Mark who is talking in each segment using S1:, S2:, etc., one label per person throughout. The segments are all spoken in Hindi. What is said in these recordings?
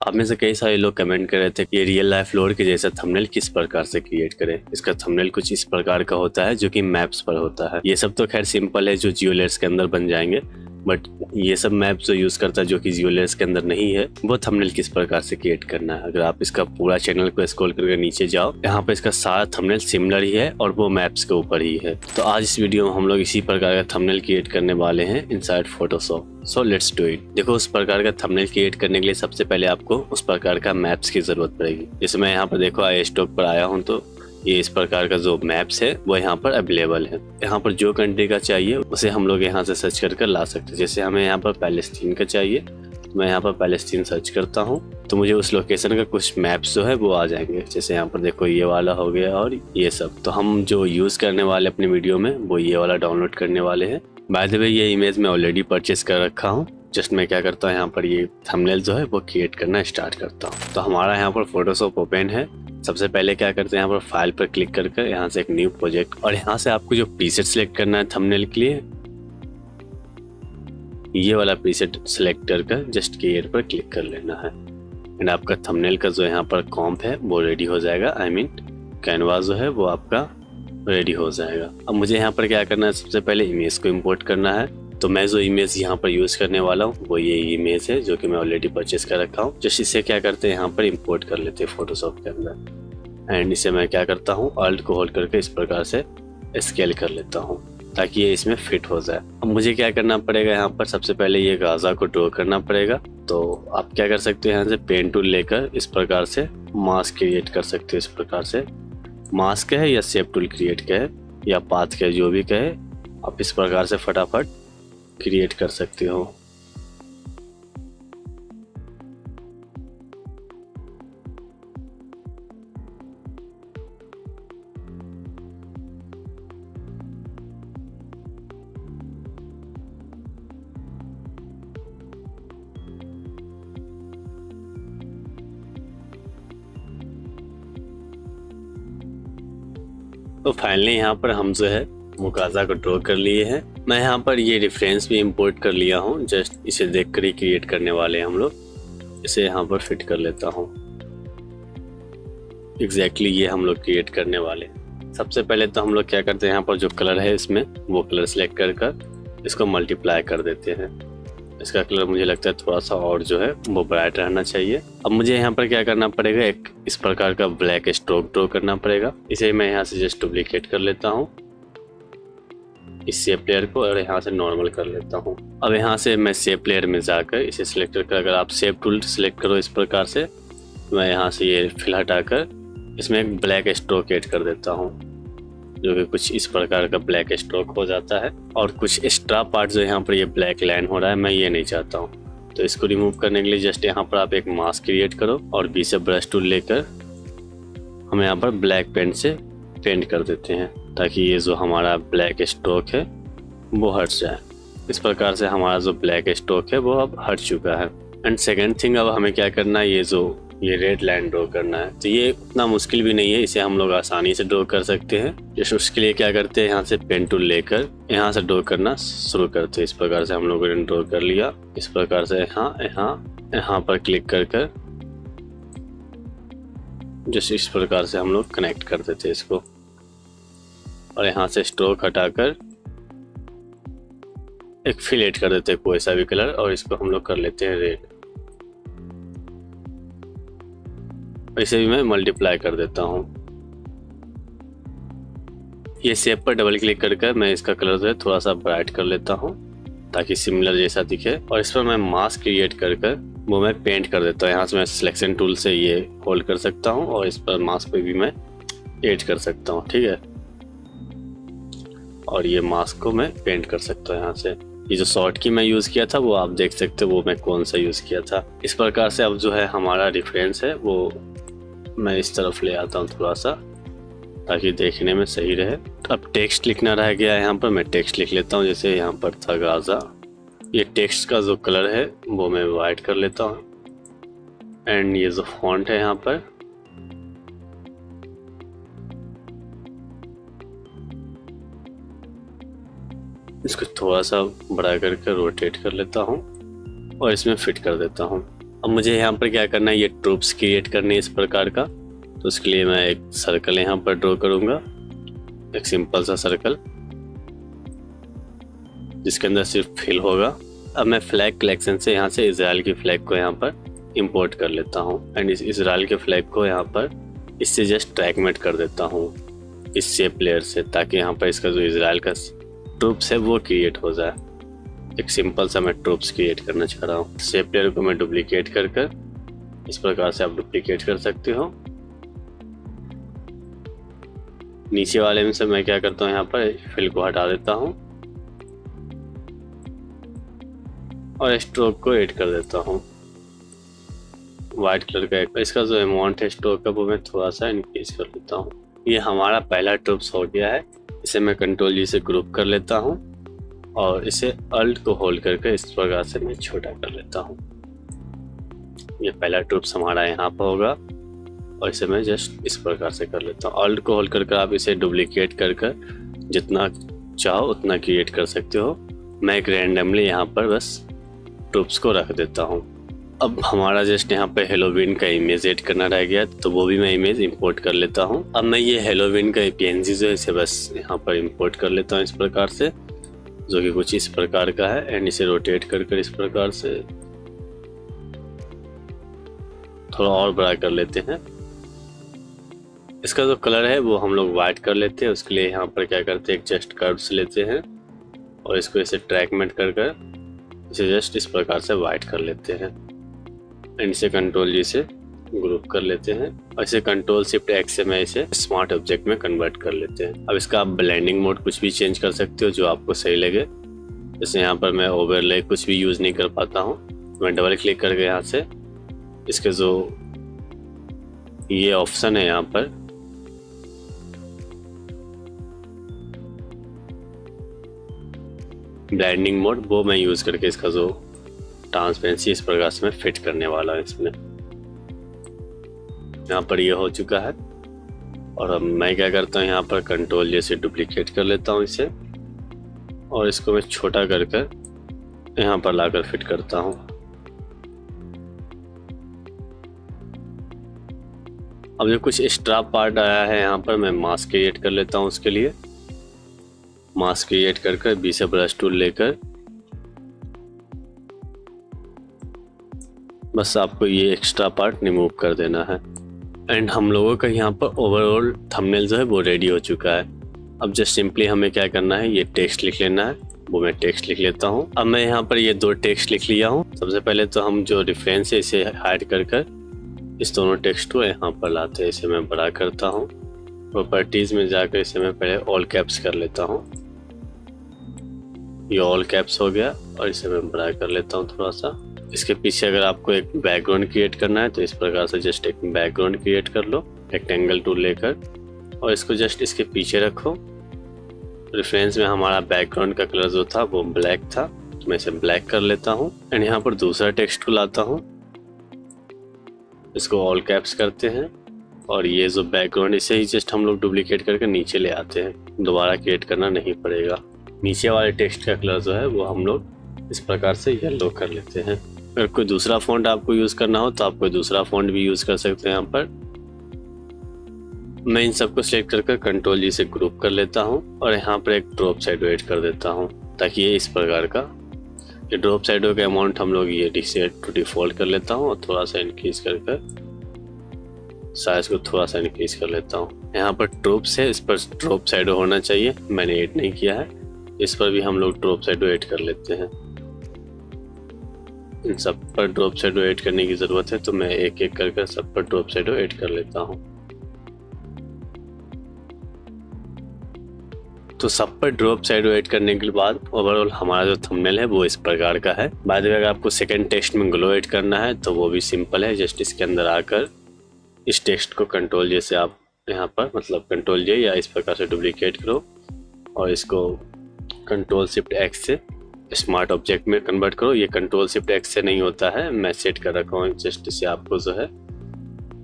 S1: आप में से कई सारे लोग कमेंट कर रहे थे कि ये रियल लाइफ लोड के जैसा थंबनेल किस प्रकार से क्रिएट करें। इसका थंबनेल कुछ इस प्रकार का होता है जो कि मैप्स पर होता है। ये सब तो खैर सिंपल है जो जियो लेयर्स के अंदर बन जाएंगे, बट ये सब मैप जो यूज करता है जो कि जियो लेयर्स के अंदर नहीं है, वो थंबनेल किस प्रकार से क्रिएट करना है। अगर आप इसका पूरा चैनल को स्क्रॉल करके नीचे जाओ, यहाँ पे इसका सारा थंबनेल सिमिलर ही है और वो मैप्स के ऊपर ही है। तो आज इस वीडियो में हम लोग इसी प्रकार का थंबनेल क्रिएट करने वाले हैं inside Photoshop. So let's do it. देखो, उस प्रकार का थंबनेल क्रिएट करने के लिए सबसे पहले आपको उस प्रकार का मैप्स की जरूरत पड़ेगी। जैसे मैं यहाँ पर देखो आई स्टॉक पर आया हूँ, तो ये इस प्रकार का जो मैप्स है वो यहाँ पर अवेलेबल है। यहाँ पर जो कंट्री का चाहिए उसे हम लोग यहाँ से सर्च कर ला सकते हैं। जैसे हमें यहाँ पर पैलेस्टीन का चाहिए, तो मैं यहाँ पर पैलेस्टीन सर्च करता हूँ तो मुझे उस लोकेशन का कुछ मैप्स जो है वो आ जाएंगे। जैसे यहाँ पर देखो ये वाला हो गया और ये सब। तो हम जो यूज़ करने वाले अपने वीडियो में वो ये वाला डाउनलोड करने वाले हैं। बाय द वे, ये इमेज मैं ऑलरेडी परचेस कर रखा हूँ। जस्ट मैं क्या करता हूँ, यहाँ पर ये थंबनेल जो है वो क्रिएट करना स्टार्ट करता हूँ। तो हमारा यहाँ पर फोटोशॉप ओपन है। सबसे पहले क्या करते हैं, यहाँ पर फाइल पर क्लिक करके यहाँ से एक न्यू प्रोजेक्ट, और यहाँ से आपको जो प्रीसेट सिलेक्ट करना है थंबनेल के लिए, ये वाला प्रीसेट सिलेक्ट करके जस्ट क्रिएट पर क्लिक कर लेना है। एंड आपका थंबनेल का जो यहाँ पर कॉम्प है वो रेडी हो जाएगा। आई मीन कैनवास जो है वो आपका रेडी हो जाएगा। अब मुझे यहाँ पर क्या करना है, सबसे पहले इमेज को इंपोर्ट करना है। तो मैं जो इमेज यहाँ पर यूज करने वाला हूँ वो ये इमेज है जो कि मैं ऑलरेडी परचेस कर रखा हूँ। जस्ट इसे क्या करते हैं, यहाँ पर इंपोर्ट कर लेते हैं फोटोशॉप के अंदर। एंड इसे मैं क्या करता हूँ, अल्ट को होल्ड करके इस प्रकार से स्केल कर लेता हूँ ताकि ये इसमें फिट हो जाए। अब मुझे क्या करना पड़ेगा, यहाँ पर सबसे पहले ये गाजा को ड्रॉ करना पड़ेगा। तो आप क्या कर सकते हो, यहाँ से पेन टूल लेकर इस प्रकार से मास्क क्रिएट कर सकते हो। इस प्रकार से मास्क है या शेप टूल क्रिएट का है या पाथ का, जो भी कहे आप इस प्रकार से फटाफट क्रिएट कर सकते हो। तो फाइनली यहाँ पर हम जो है वो गाजा को ड्रॉ कर लिए हैं। मैं यहाँ पर ये रेफरेंस भी इंपोर्ट कर लिया हूँ। जस्ट इसे देख कर ही क्रिएट करने वाले हैं हम लोग। इसे यहाँ पर फिट कर लेता हूँ। एग्जैक्टली ये हम लोग क्रिएट करने वाले हैं। सबसे पहले तो हम लोग क्या करते हैं, यहाँ पर जो कलर है इसमें वो कलर सेलेक्ट कर इसको मल्टीप्लाई कर देते हैं। इसका कलर मुझे लगता है थोड़ा सा और जो है वो ब्राइट रहना चाहिए। अब मुझे यहाँ पर क्या करना पड़ेगा, एक इस प्रकार का ब्लैक स्ट्रोक ड्रॉ करना पड़ेगा। इसे मैं यहाँ से जस्ट डुप्लीकेट कर लेता हूँ इस शेप लेयर को, और यहाँ से नॉर्मल कर लेता हूँ। अब यहाँ से मैं शेप लेयर में जाकर इसे सिलेक्ट कर, अगर आप शेप टूल सेलेक्ट करो इस प्रकार से, मैं यहाँ से ये फिल हटाकर इसमें एक ब्लैक स्ट्रोक ऐड कर देता हूँ, जो कि कुछ इस प्रकार का ब्लैक स्ट्रोक हो जाता है। और कुछ एक्स्ट्रा पार्ट जो यहाँ पर ये ब्लैक लाइन हो रहा है, मैं ये नहीं चाहता हूँ। तो इसको रिमूव करने के लिए जस्ट यहाँ पर आप एक मास्क क्रिएट करो और बी से ब्रश टूल लेकर हम यहाँ पर ब्लैक पेंट से पेंट कर देते हैं ताकि ये जो हमारा ब्लैक स्ट्रोक है वो हट जाए। इस प्रकार से हमारा जो ब्लैक स्ट्रोक है वो अब हट चुका है। एंड सेकेंड थिंग, अब हमें क्या करना है, ये रेड लाइन ड्रॉ करना है। तो ये उतना मुश्किल भी नहीं है, इसे हम लोग आसानी से ड्रॉ कर सकते हैं। जैसे उसके लिए क्या करते हैं, यहाँ से पेन टूल लेकर यहाँ से ड्रॉ करना शुरू करते हैं। इस प्रकार से हम लोगों ने ड्रॉ कर लिया। इस प्रकार से यहाँ पर क्लिक कर जैसे इस प्रकार से हम लोग कनेक्ट कर देते हैं इसको, और यहाँ से स्ट्रोक हटाकर एक फिल ऐड कर देते हैं कोई सा भी कलर, और इसको हम लोग कर लेते हैं रेड। इसे भी मैं मल्टीप्लाई कर देता हूँ। ये शेप पर डबल क्लिक करके मैं इसका कलर जो है थोड़ा सा ब्राइट कर लेता हूँ ताकि सिमिलर जैसा दिखे, और इस पर मैं मास्क क्रिएट कर वो मैं पेंट कर देता हूँ। यहाँ से मैं सिलेक्शन टूल से ये होल्ड कर सकता हूँ और इस पर मास्क पे भी मैं ऐड कर सकता हूँ, ठीक है। और ये मास्क को मैं पेंट कर सकता हूँ यहाँ से। ये जो शॉर्ट की मैं यूज़ किया था वो आप देख सकते हो वो मैं कौन सा यूज़ किया था। इस प्रकार से अब जो है हमारा रेफरेंस है वो मैं इस तरफ ले आता हूँ थोड़ा सा ताकि देखने में सही रहे। अब टेक्स्ट लिखना रह गया है, यहाँ पर मैं टेक्स्ट लिख लेता हूँ। जैसे यहाँ पर था गाजा, ये टेक्स्ट का जो कलर है वो मैं वाइट कर लेता हूँ। एंड ये जो फॉन्ट है यहाँ पर इसको थोड़ा सा बड़ा करके रोटेट कर लेता हूँ और इसमें फिट कर देता हूँ। अब मुझे यहाँ पर क्या करना है, ये ट्रूप्स क्रिएट करने इस प्रकार का। तो उसके लिए मैं एक सर्कल यहाँ पर ड्रॉ करूँगा, एक सिंपल सा सर्कल जिसके अंदर सिर्फ फिल होगा। अब मैं फ्लैग कलेक्शन से यहाँ से इजराइल की फ्लैग को यहाँ पर इंपोर्ट कर लेता हूँ एंड इस इजराइल के फ्लैग को यहाँ पर इससे जस्ट ट्रैकमेट कर देता हूँ इस शेप लेयर से, ताकि यहाँ पर इसका जो इजराइल का ट्रूप्स है वो क्रिएट हो जाए। एक सिंपल सा मैं ट्रूप्स क्रिएट करना चाह रहा हूँ। शेप लेयर को मैं डुप्लीकेट कर इस प्रकार से आप डुप्लीकेट कर सकते हो। नीचे वाले में से मैं क्या करता हूँ, यहाँ पर फिल को हटा देता हूँ और स्ट्रोक को ऐड कर देता हूँ वाइट कलर का। इसका जो अमाउंट है स्ट्रोक का वो मैं थोड़ा सा इंक्रीज कर लेता हूँ। ये हमारा पहला ट्रूप्स हो गया है। इसे मैं कंट्रोल जी से ग्रुप कर लेता हूँ और इसे अल्ट को होल्ड करके इस प्रकार से मैं छोटा कर लेता हूँ। ये पहला ट्रूप्स हमारा यहाँ पर होगा और इसे मैं जस्ट इस प्रकार से कर लेता हूँ। अल्ट को होल्ड करके आप इसे डुप्लीकेट कर जितना चाहो उतना क्रिएट कर सकते हो। मैं एक रैंडमली यहाँ पर बस ट्रूप्स को रख देता हूँ। अब हमारा जस्ट यहाँ पे हेलोवीन का इमेज एड करना रह गया, तो वो भी मैं इमेज इंपोर्ट कर लेता हूँ। अब मैं ये हेलोवीन का पीएनजी जो है इसे बस यहाँ पर इंपोर्ट कर लेता हूँ इस प्रकार से, जो कि कुछ इस प्रकार का है एंड इसे रोटेट कर इस प्रकार से थोड़ा और बड़ा कर लेते हैं। इसका जो कलर है वो हम लोग वाइट कर लेते हैं। उसके लिए यहाँ पर क्या करते हैं, एक जस्ट कर्व्स लेते हैं और इसको इसे ट्रैकमेट कर इसे जस्ट इस प्रकार से वाइट कर लेते हैं एंड इसे कंट्रोल जी से ग्रुप कर लेते हैं और इसे कंट्रोल शिफ्ट एक्स से मैं इसे स्मार्ट ऑब्जेक्ट में कन्वर्ट कर लेते हैं। अब इसका आप ब्लेंडिंग मोड कुछ भी चेंज कर सकते हो जो आपको सही लगे। जैसे यहाँ पर मैं ओवरले कुछ भी यूज नहीं कर पाता हूँ, मैं डबल क्लिक करके यहाँ से इसके जो ये ऑप्शन है यहाँ पर ब्लेंडिंग मोड, वो मैं यूज करके इसका जो ट्रांसपेरेंसी इस प्रकार से मैं फिट करने वाला हूँ इसमें। यहाँ पर ये हो चुका है और अब मैं क्या करता हूँ, यहाँ पर कंट्रोल जैसे डुप्लीकेट कर लेता हूँ इसे और इसको मैं छोटा कर यहाँ पर लाकर फिट करता हूँ। अब जो कुछ एक्स्ट्रा पार्ट आया है यहाँ पर मैं मास्क क्रिएट कर लेता हूँ। उसके लिए मास्क क्रिएट कर बी से ब्रश टूल लेकर बस आपको ये एक्स्ट्रा पार्ट रिमूव कर देना है एंड हम लोगों का यहाँ पर ओवरऑल थंबनेल जो है वो रेडी हो चुका है। अब जस्ट सिंपली हमें क्या करना है, ये टेक्स्ट लिख लेना है। वो मैं टेक्स्ट लिख लेता हूँ। अब मैं यहाँ पर ये दो टेक्स्ट लिख लिया हूँ। सबसे पहले तो हम जो रेफरेंस है इसे हाइड कर इस दोनों टेक्स्ट को यहाँ पर लाते हैं। इसे मैं बड़ा करता हूँ, प्रॉपर्टीज में जाकर इसे मैं पहले ऑल कैप्स कर लेता हूँ। ये ऑल कैप्स हो गया और इसे मैं बड़ा कर लेता हूँ थोड़ा सा। इसके पीछे अगर आपको एक बैकग्राउंड क्रिएट करना है तो इस प्रकार से जस्ट एक बैकग्राउंड क्रिएट कर लो रेक्टेंगल टूल लेकर और इसको जस्ट इसके पीछे रखो। रेफरेंस में हमारा बैकग्राउंड का कलर जो था वो ब्लैक था, तो मैं इसे ब्लैक कर लेता हूँ एंड यहाँ पर दूसरा टेक्स्ट को लाता हूँ। इसको ऑल कैप्स करते हैं और ये जो बैकग्राउंड इसे ही जस्ट हम लोग डुप्लीकेट करके नीचे ले आते हैं, दोबारा क्रिएट करना नहीं पड़ेगा। नीचे वाले टेक्स्ट का कलर जो है वो हम लोग इस प्रकार से येलो कर लेते हैं। अगर कोई दूसरा फॉन्ट आपको यूज करना हो तो आप कोई दूसरा फॉन्ट भी यूज कर सकते हैं। यहाँ पर मैं इन सबको सिलेक्ट कर कंट्रोल जी से ग्रुप कर लेता हूँ और यहाँ पर एक ड्रॉप साइड ऐड कर देता हूँ ताकि ये इस प्रकार का ये ड्रॉप साइडो का अमाउंट हम लोग ये सेट टू डिफॉल्ट कर लेता हूँ और थोड़ा सा इंक्रीज साइज को थोड़ा सा इंक्रीज कर लेता हूँ। यहाँ पर ड्रॉप्स है, इस पर ड्रॉप साइडो होना चाहिए, मैंने ऐड नहीं किया है। इस पर भी हम लोग ड्रॉप साइडो ऐड कर लेते हैं। इन सब पर ड्रॉप शैडो ऐड करने की जरूरत है तो मैं एक एक कर सब पर ड्रॉप शैडो ऐड कर लेता हूँ। तो सब पर ड्रॉप शैडो ऐड करने के बाद ओवरऑल हमारा जो थंबनेल है वो इस प्रकार का है। बाद में अगर आपको सेकंड टेक्स्ट में ग्लो ऐड करना है तो वो भी सिंपल है। जस्ट इसके अंदर आकर इस टेक्स्ट को कंट्रोल जे से आप यहाँ पर मतलब कंट्रोल जे या इस प्रकार से डुप्लीकेट करो और इसको कंट्रोल शिफ्ट एक्स से स्मार्ट ऑब्जेक्ट में कन्वर्ट करो। ये कंट्रोल शिफ्ट एक्स से नहीं होता है, मैं सेट कर रखा हूँ। जस्ट इसे आपको जो है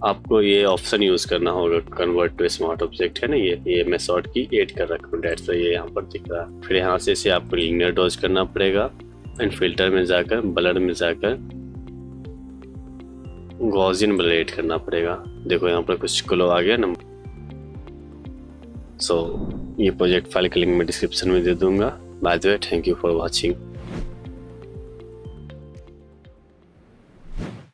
S1: आपको ये ऑप्शन यूज करना होगा, कन्वर्ट टू स्मार्ट ऑब्जेक्ट है ना, ये मैं शॉर्ट की ऐड कर रखा हूँ, डेट्स ये यहाँ पर दिख रहा है। फिर यहाँ से इसे आपको लीनियर डॉज करना पड़ेगा एंड फिल्टर में जाकर ब्लर में जाकर गॉसियन ब्लर एड करना पड़ेगा। देखो यहाँ पर कुछ ग्लो आ गया ना। सो ये प्रोजेक्ट फाइल का लिंक मैं डिस्क्रिप्शन में दे दूंगा। By the way, thank you for watching.